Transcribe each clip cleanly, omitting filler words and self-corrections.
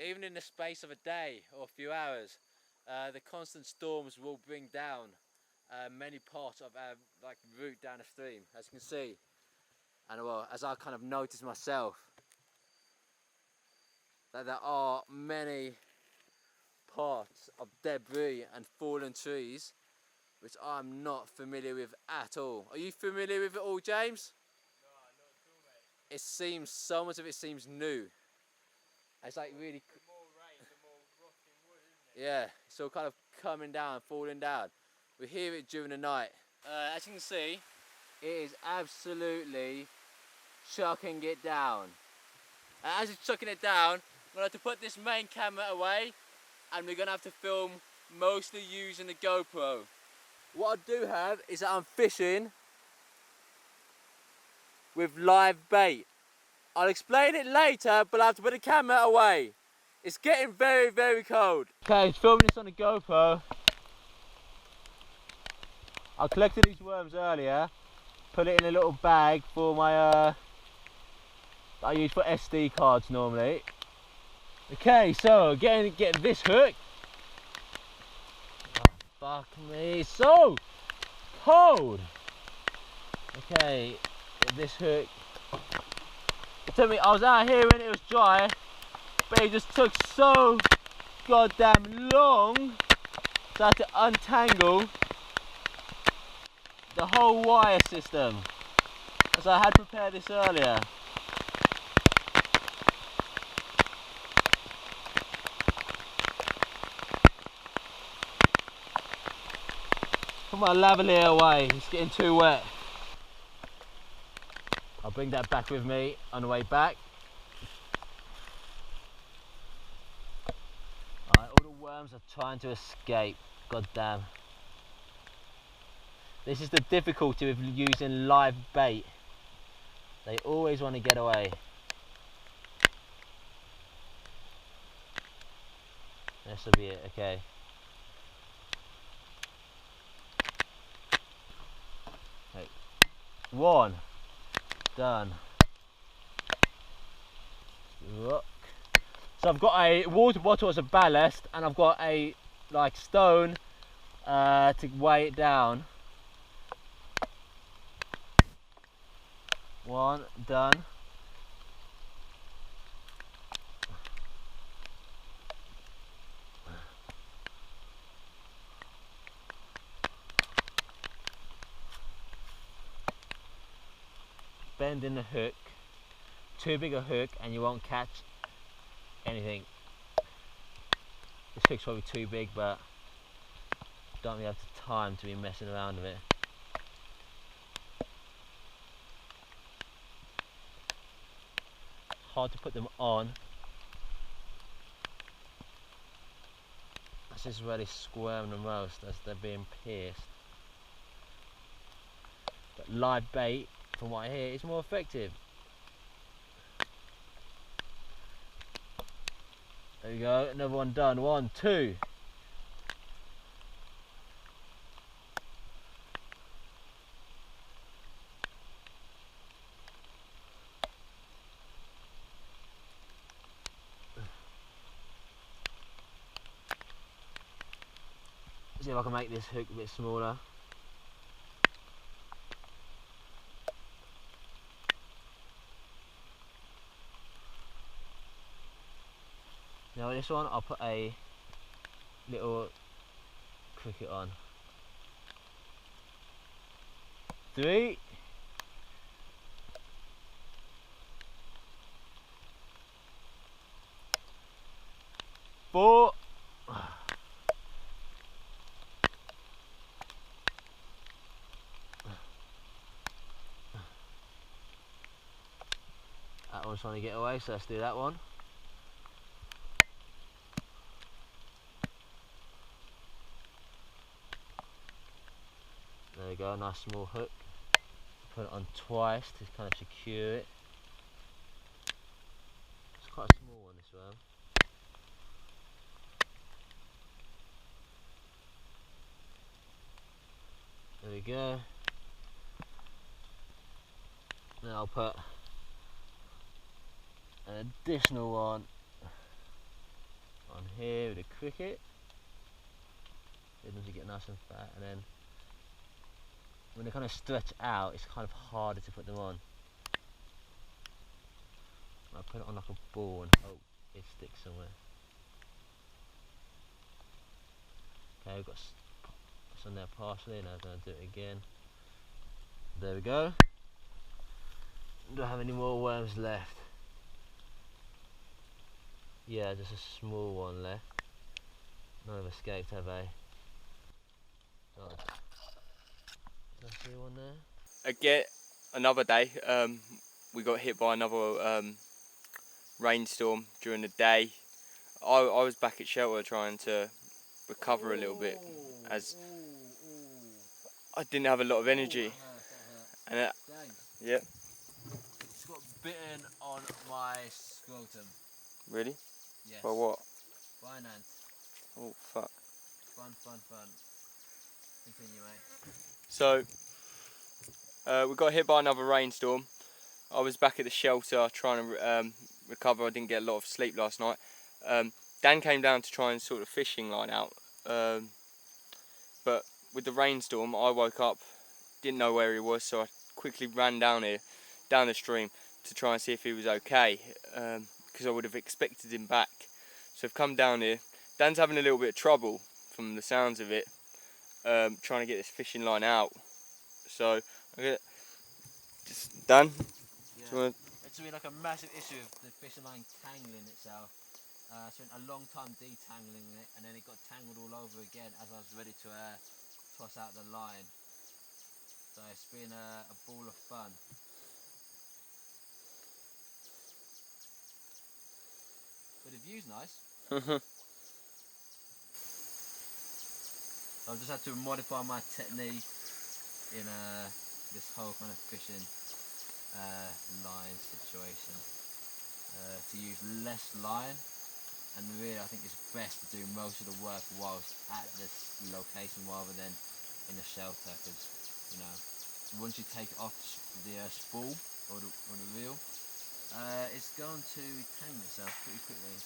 Even in the space of a day or a few hours, the constant storms will bring down many parts of our route down the stream, as you can see. And well, as I kind of noticed myself, that there are many parts of debris and fallen trees which I'm not familiar with at all. Are you familiar with it all, James? No, not at all, mate. It seems, so much of it seems new. It's like really... The more rain, the more rotting wood, isn't it? Yeah, it's all kind of coming down, falling down. We hear it during the night. As you can see, it is absolutely chucking it down. And as it's chucking it down, I'm gonna have to put this main camera away, and we're gonna have to film mostly using the GoPro. What I do have is that I'm fishing with live bait. I'll explain it later, but I have to put the camera away. It's getting very, very cold. Okay, filming this on the GoPro. I collected these worms earlier, put it in a little bag for my that I use for SD cards normally. Okay, so getting this hook. Oh, fuck me, it's so cold. Okay, this hook. It took me, I was out here when it was dry, but it just took so goddamn long, so I had to untangle the whole wire system, as I had prepared this earlier. Put my lavalier away, it's getting too wet. I'll bring that back with me on the way back. Alright, all the worms are trying to escape, god damn. This is the difficulty with using live bait. They always want to get away. This will be it, okay. Okay. One. Done. Look. So I've got a water bottle as a ballast, and I've got a stone to weigh it down. One, done. Bend in the hook. Too big a hook and you won't catch anything. This hook's probably too big, but don't really have the time to be messing around with it. Hard to put them on. This is where they squirm the most, as they're being pierced. But live bait, from what I hear, is more effective. There we go, another one done. 1, 2. See if I can make this hook a bit smaller. Now this one I'll put a little cricket on. 3. 4. That one's trying to get away, so let's do that one. There we go, nice small hook. Put it on twice to kind of secure it. It's quite a small one, this worm. There we go. Then I'll put an additional one here with a cricket. Get them to get nice and fat, and then when they kind of stretch out, it's kind of harder to put them on. I put it on like a ball and hope it sticks somewhere. Okay, we've got some there partially, now I'm going to do it again. There we go. Don't have any more worms left. Yeah, just a small one left. None have escaped, have they? Oh. Did I see one there? Again, another day. We got hit by another rainstorm during the day. I was back at shelter trying to recover a little bit, as I didn't have a lot of energy. And yeah. It's got bitten on my scrotum. Really? Yes. By what? By an ant. Oh fuck. Fun. Continue, mate. So we got hit by another rainstorm. I was back at the shelter trying to recover. I didn't get a lot of sleep last night. Dan came down to try and sort the fishing line out, but with the rainstorm I woke up, didn't know where he was, so I quickly ran down the stream to try and see if he was okay, because I would have expected him back. So I've come down here. Dan's having a little bit of trouble from the sounds of it, trying to get this fishing line out. So I'm gonna Dan. Yeah. It's been like a massive issue of the fishing line tangling itself. I spent a long time detangling it, and then it got tangled all over again as I was ready to toss out the line. So it's been a ball of fun. But the view's nice. So I've just had to modify my technique in this whole kind of fishing line situation to use less line, and really I think it's best to do most of the work whilst at this location rather than in a shelter, because you know, once you take off the spool or the reel, it's going to tangle itself pretty quickly.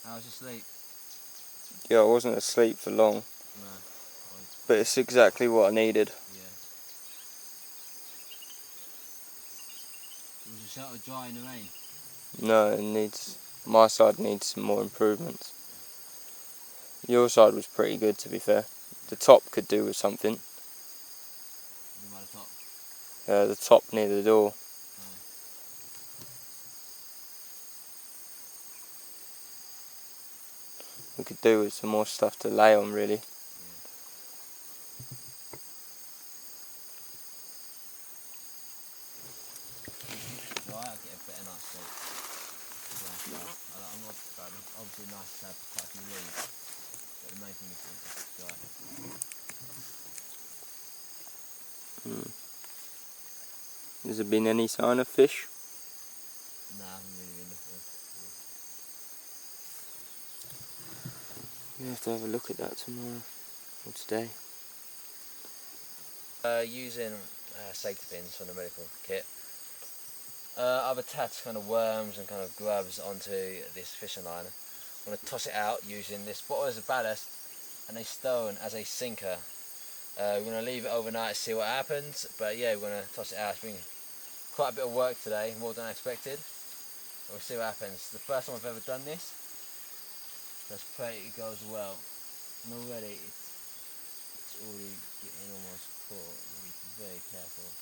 How was your sleep? Yeah, I wasn't asleep for long. No. But it's exactly what I needed. Yeah. Was the shelter dry in the rain? No, my side needs some more improvements. Your side was pretty good, to be fair. The top could do with something. What about the top? The top near the door. We could do with some more stuff to lay on, really. Dry, I'll get a better night's sleep. I'm not bad. Obviously nice to have quite a few leaves, but the main thing is it's dry. Has there been any sign of fish? Nah, I haven't really been looking. You have to have a look at that tomorrow or today. Using safety pins from the medical kit, I've attached kind of worms and kind of grubs onto this fishing line. I'm going to toss it out using this bottle as a ballast and a stone as a sinker. We're going to leave it overnight to see what happens, but yeah, we're going to toss it out. It's been quite a bit of work today, more than I expected. We'll see what happens. The first time I've ever done this. Let's pray it goes well. And already it's already getting almost caught. Be very careful.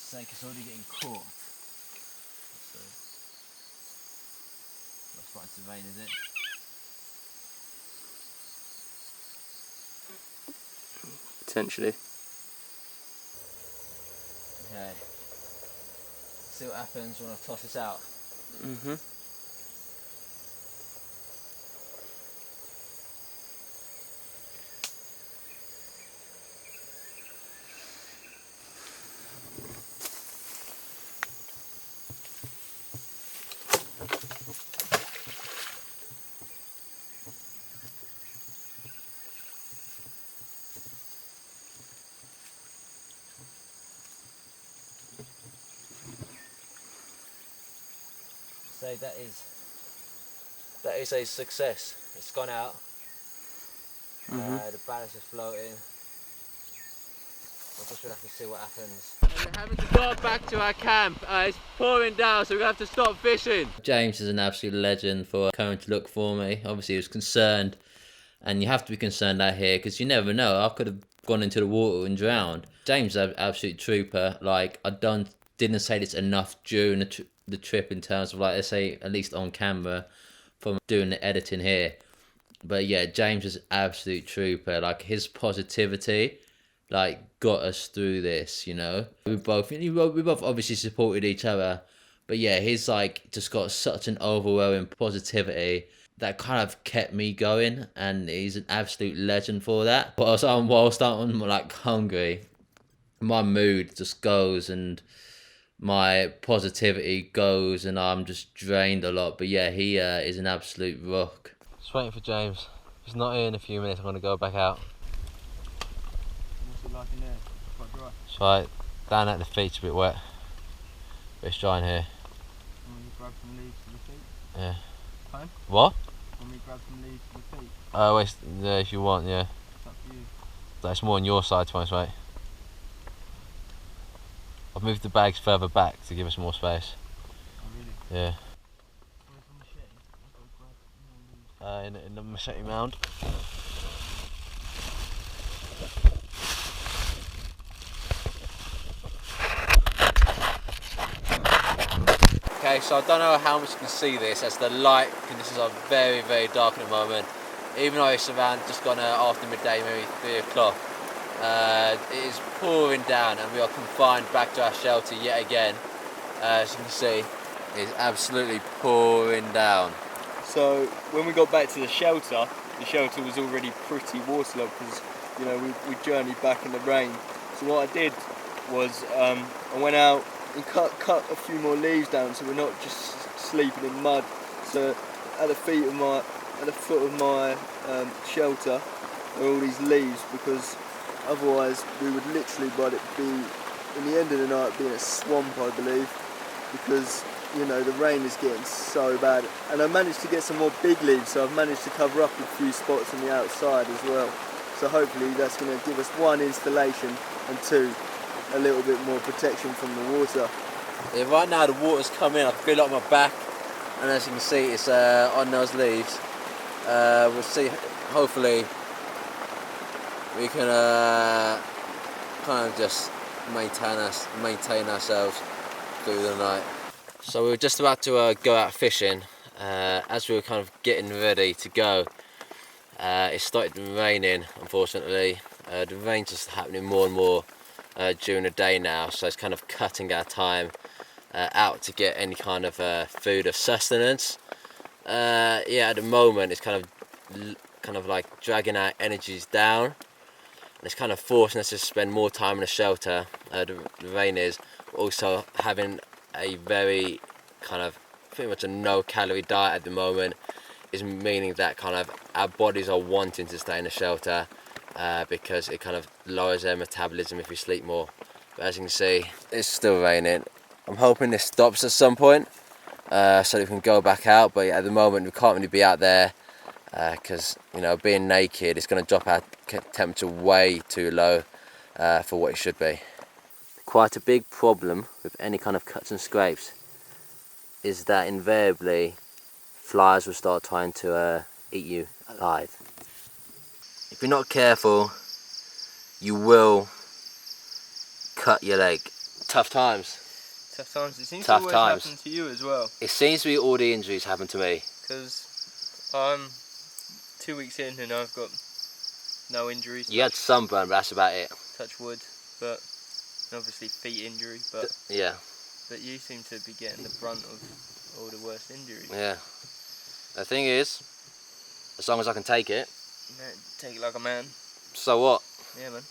It's like it's already getting caught. So that's starting to rain, is it? Potentially. Okay. See what happens when I toss this out. say that is a success. It's gone out. The ballast is floating. I just will have to see what happens. And we're having to go back to our camp. It's pouring down, so we have to stop fishing. James is an absolute legend for coming to look for me. Obviously, he was concerned, and you have to be concerned out here because you never know. I could have gone into the water and drowned. James is an absolute trooper. Like, didn't say this enough during the trip in terms of, like, let's say at least on camera from doing the editing here. But yeah, James is an absolute trooper. Like, his positivity, like, got us through this, you know. We both obviously supported each other, but yeah, he's like just got such an overwhelming positivity that kind of kept me going, and he's an absolute legend for that. Whilst I'm like hungry, my mood just goes and my positivity goes, and I'm just drained a lot. But yeah, he is an absolute rock. Just waiting for James. He's not here in a few minutes. I'm gonna go back out. What's it like in there? Quite dry. It's right down at the feet's a bit wet, but it's dry in here. Want me to grab some leaves for the feet? Yeah. Fine? What? Want me to grab some leaves for the feet? Yeah, if you want, yeah. It's up to you. That's more on your side, to be honest, mate. I've moved the bags further back to give us more space. Oh, really? Yeah. Where's the machete? I've got to grab more leaves. In the machete mound. Okay, so I don't know how much you can see this as the light conditions are very, very dark at the moment. Even though it's around just gone after midday, maybe 3 o'clock. It is pouring down and we are confined back to our shelter yet again. As you can see, it's absolutely pouring down. So when we got back to the shelter was already pretty waterlogged because, you know, we journeyed back in the rain. So what I did was I went out and cut a few more leaves down so we're not just sleeping in mud. So at the foot of my shelter are all these leaves, because otherwise we would literally, in the end of the night, be in a swamp, I believe, because, you know, the rain is getting so bad. And I managed to get some more big leaves, so I've managed to cover up a few spots on the outside as well. So hopefully that's going to give us 1, installation, and 2, a little bit more protection from the water. Yeah, right now the water's coming, I feel it on my back, and as you can see it's on those leaves. We'll see, hopefully we can kind of just maintain ourselves through the night. So we were just about to go out fishing. As we were kind of getting ready to go, it started raining, unfortunately. The rain's just happening more and more during the day now, so it's kind of cutting our time out to get any kind of food or sustenance. Yeah, at the moment it's kind of like dragging our energies down, and it's kind of forcing us to spend more time in the shelter. The rain is also having a very kind of pretty much a no calorie diet at the moment, is meaning that kind of our bodies are wanting to stay in the shelter because it kind of lowers their metabolism if we sleep more. But as you can see, it's still raining. I'm hoping this stops at some point so that we can go back out, but yeah, at the moment we can't really be out there because, you know, being naked, it's going to drop our temperature way too low for what it should be. Quite a big problem with any kind of cuts and scrapes is that invariably flies will start trying to eat you alive. If you're not careful, you will cut your leg. Tough times. Tough times. It seems Tough to always times. happen to you as well. It seems to be all the injuries happen to me. Because I'm 2 weeks in and I've got no injuries. You had sunburn, but that's about it. Touch wood, but and obviously feet injury. But yeah. But you seem to be getting the brunt of all the worst injuries. Yeah. The thing is, as long as I can take it. Yeah, take it like a man. So what? Yeah, man.